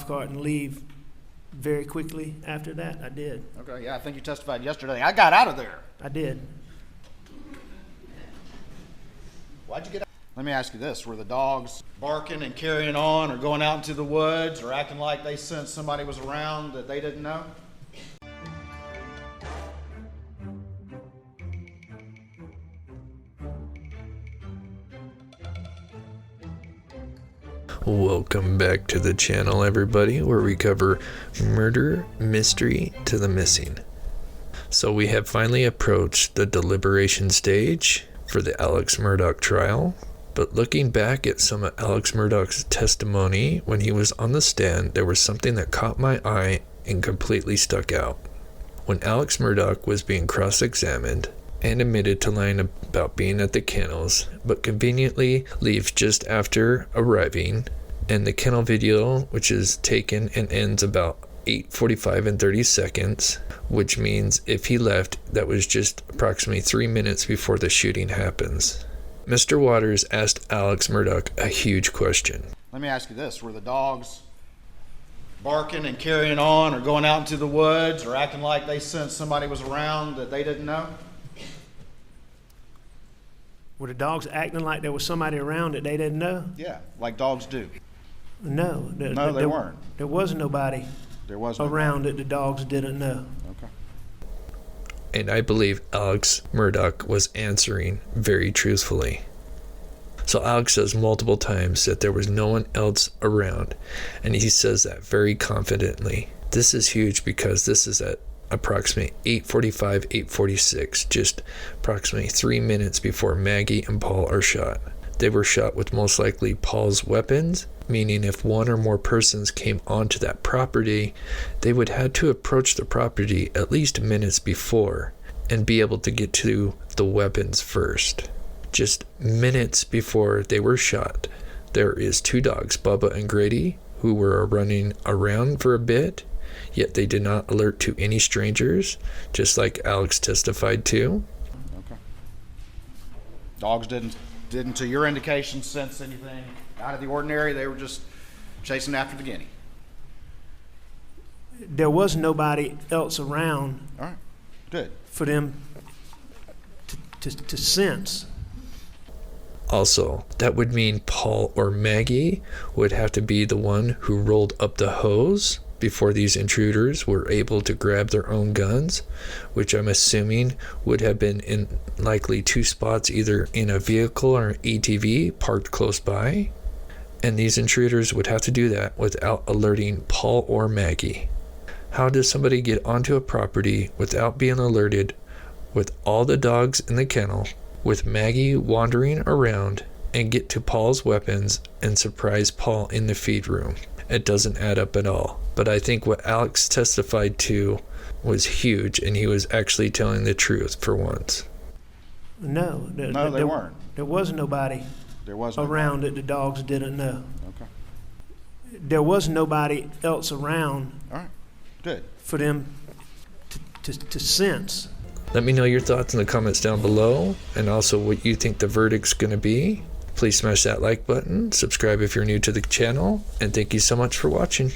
golf cart and leave very quickly after that? I did. Okay, yeah, I think you testified yesterday. I got out of there. I did. Why'd you get out? Let me ask you this. Were the dogs barking and carrying on or going out into the woods or acting like they sensed somebody was around that they didn't know? Welcome back to the channel, everybody, where we cover murder, mystery to the missing. So we have finally approached the deliberation stage for the Alex Murdaugh trial. But looking back at some of Alex Murdaugh's testimony when he was on the stand, there was something that caught my eye and completely stuck out. When Alex Murdaugh was being cross-examined and admitted to lying about being at the kennels, but conveniently leaves just after arriving, and the kennel video, which is taken and ends about 8:45 and 30 seconds, which means if he left, that was just approximately 3 minutes before the shooting happens. Mr. Waters asked Alex Murdaugh a huge question. Let me ask you this. Were the dogs barking and carrying on or going out into the woods or acting like they sensed somebody was around that they didn't know? Were the dogs acting like there was somebody around that they didn't know? Yeah, like dogs do. No. No, they weren't. There was nobody around that the dogs didn't know. Okay. And I believe Alex Murdaugh was answering very truthfully. So Alex says multiple times that there was no one else around, and he says that very confidently. This is huge because this is at approximately 8:45, 8:46, just approximately 3 minutes before Maggie and Paul are shot. They were shot with most likely Paul's weapons, meaning if one or more persons came onto that property, they would have to approach the property at least minutes before and be able to get to the weapons first. Just minutes before they were shot, there is two dogs, Bubba and Grady, who were running around for a bit, yet they did not alert to any strangers, just like Alex testified to. Okay. Dogs didn't, to your indication, sense anything out of the ordinary. They were just chasing after the guinea. There was nobody else around. All right, good. For them to sense. Also, that would mean Paul or Maggie would have to be the one who rolled up the hose before these intruders were able to grab their own guns, which I'm assuming would have been in likely two spots, either in a vehicle or an ATV parked close by. And these intruders would have to do that without alerting Paul or Maggie. How does somebody get onto a property without being alerted, with all the dogs in the kennel, with Maggie wandering around, and get to Paul's weapons and surprise Paul in the feed room? It doesn't add up at all. But I think what Alex testified to was huge, and he was actually telling the truth for once. No, they weren't. There was nobody around that the dogs didn't know. Okay. There was nobody else around. All right, good. For them to sense. Let me know your thoughts in the comments down below, and also what you think the verdict's going to be. Please smash that like button, subscribe if you're new to the channel, and thank you so much for watching.